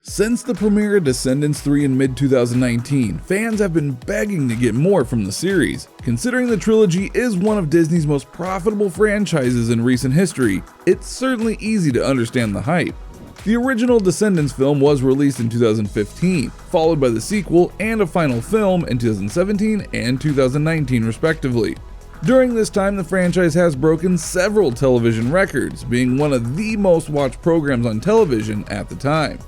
Since the premiere of Descendants 3 in mid-2019, fans have been begging to get more from the series. Considering the trilogy is one of Disney's most profitable franchises in recent history, it's certainly easy to understand the hype. The original Descendants film was released in 2015, followed by the sequel and a final film in 2017 and 2019 respectively. During this time, the franchise has broken several television records, being one of the most watched programs on television at the time.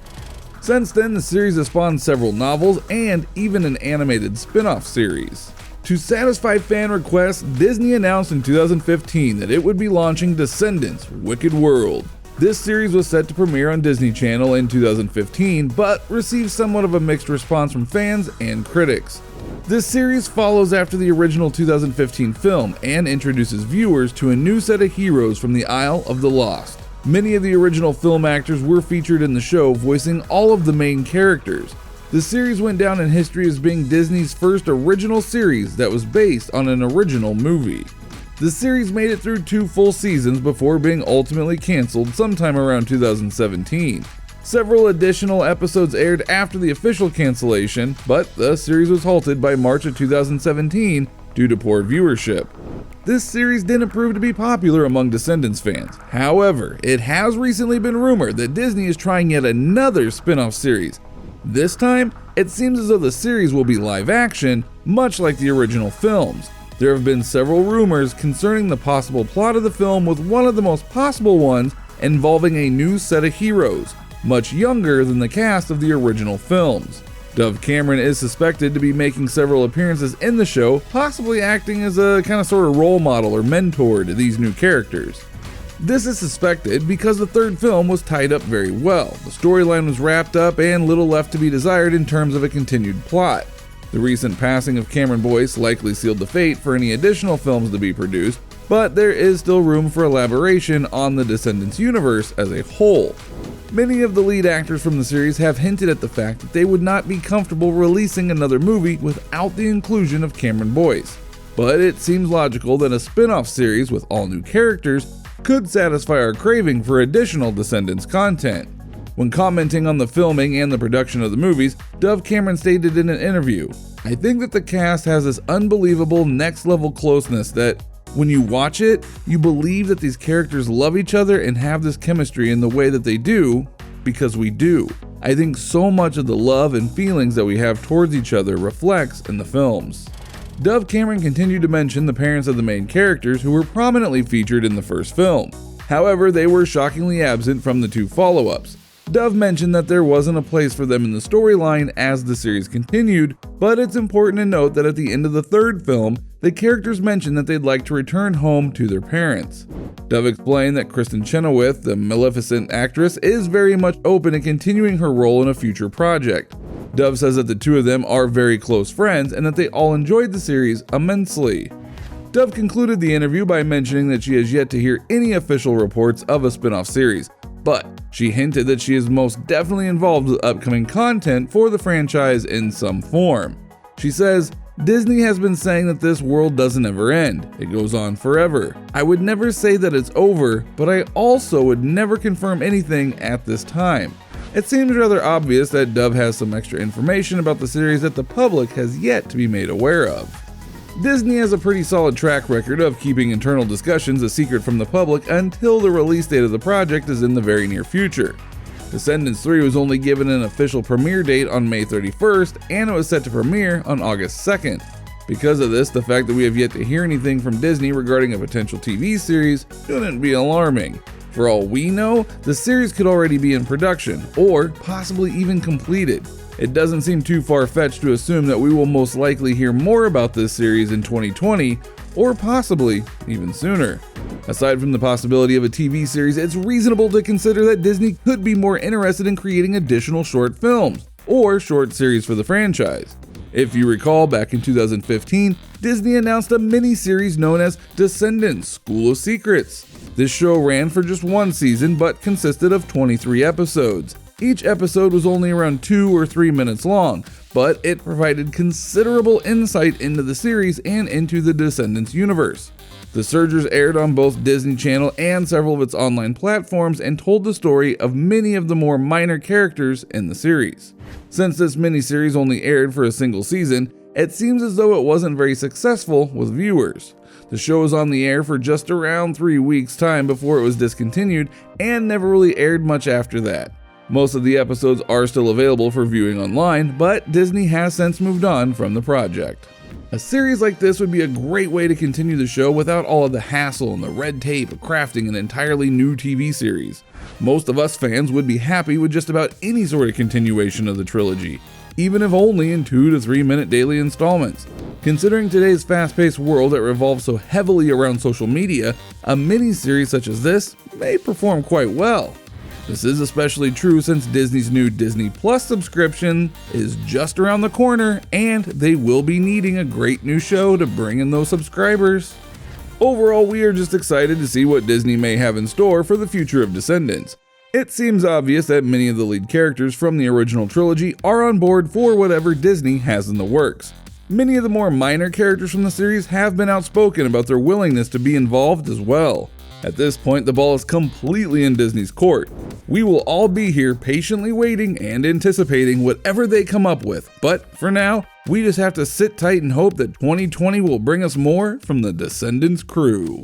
Since then, the series has spawned several novels and even an animated spin-off series. To satisfy fan requests, Disney announced in 2015 that it would be launching Descendants: Wicked World. This series was set to premiere on Disney Channel in 2015, but received somewhat of a mixed response from fans and critics. This series follows after the original 2015 film and introduces viewers to a new set of heroes from the Isle of the Lost. Many of the original film actors were featured in the show, voicing all of the main characters. The series went down in history as being Disney's first original series that was based on an original movie. The series made it through 2 full seasons before being ultimately canceled sometime around 2017. Several additional episodes aired after the official cancellation, but the series was halted by March of 2017 due to poor viewership. This series didn't prove to be popular among Descendants fans. However, it has recently been rumored that Disney is trying yet another spin-off series. This time, it seems as though the series will be live action, much like the original films. There have been several rumors concerning the possible plot of the film, with one of the most possible ones involving a new set of heroes, much younger than the cast of the original films. Dove Cameron is suspected to be making several appearances in the show, possibly acting as a kind of sort of role model or mentor to these new characters. This is suspected because the third film was tied up very well. The storyline was wrapped up and little left to be desired in terms of a continued plot. The recent passing of Cameron Boyce likely sealed the fate for any additional films to be produced, but there is still room for elaboration on the Descendants universe as a whole. Many of the lead actors from the series have hinted at the fact that they would not be comfortable releasing another movie without the inclusion of Cameron Boyce, but it seems logical that a spin-off series with all new characters could satisfy our craving for additional Descendants content. When commenting on the filming and the production of the movies, Dove Cameron stated in an interview, "I think that the cast has this unbelievable next-level closeness that when you watch it, you believe that these characters love each other and have this chemistry in the way that they do, because we do. I think so much of the love and feelings that we have towards each other reflects in the films." Dove Cameron continued to mention the parents of the main characters who were prominently featured in the first film. However, they were shockingly absent from the 2 follow-ups. Dove mentioned that there wasn't a place for them in the storyline as the series continued, but it's important to note that at the end of the third film, the characters mentioned that they'd like to return home to their parents. Dove explained that Kristen Chenoweth, the Maleficent actress, is very much open to continuing her role in a future project. Dove says that the 2 of them are very close friends and that they all enjoyed the series immensely. Dove concluded the interview by mentioning that she has yet to hear any official reports of a spin-off series, but she hinted that she is most definitely involved with upcoming content for the franchise in some form. She says, "Disney has been saying that this world doesn't ever end. It goes on forever. I would never say that it's over, but I also would never confirm anything at this time." It seems rather obvious that Dove has some extra information about the series that the public has yet to be made aware of. Disney has a pretty solid track record of keeping internal discussions a secret from the public until the release date of the project is in the very near future. Descendants 3 was only given an official premiere date on May 31st, and it was set to premiere on August 2nd. Because of this, the fact that we have yet to hear anything from Disney regarding a potential TV series shouldn't be alarming. For all we know, the series could already be in production, or possibly even completed. It doesn't seem too far-fetched to assume that we will most likely hear more about this series in 2020, or possibly even sooner. Aside from the possibility of a TV series, it's reasonable to consider that Disney could be more interested in creating additional short films, or short series for the franchise. If you recall, back in 2015, Disney announced a mini-series known as Descendants: School of Secrets. This show ran for just 1 season, but consisted of 23 episodes. Each episode was only around 2 or 3 minutes long, but it provided considerable insight into the series and into the Descendants universe. The Surgers aired on both Disney Channel and several of its online platforms and told the story of many of the more minor characters in the series. Since this miniseries only aired for a single season, it seems as though it wasn't very successful with viewers. The show was on the air for just around 3 weeks' time before it was discontinued and never really aired much after that. Most of the episodes are still available for viewing online, but Disney has since moved on from the project. A series like this would be a great way to continue the show without all of the hassle and the red tape of crafting an entirely new TV series. Most of us fans would be happy with just about any sort of continuation of the trilogy, even if only in 2 to 3 minute daily installments. Considering today's fast-paced world that revolves so heavily around social media, a mini-series such as this may perform quite well. This is especially true since Disney's new Disney Plus subscription is just around the corner, and they will be needing a great new show to bring in those subscribers. Overall, we are just excited to see what Disney may have in store for the future of Descendants. It seems obvious that many of the lead characters from the original trilogy are on board for whatever Disney has in the works. Many of the more minor characters from the series have been outspoken about their willingness to be involved as well. At this point, the ball is completely in Disney's court. We will all be here patiently waiting and anticipating whatever they come up with, but for now, we just have to sit tight and hope that 2020 will bring us more from the Descendants crew.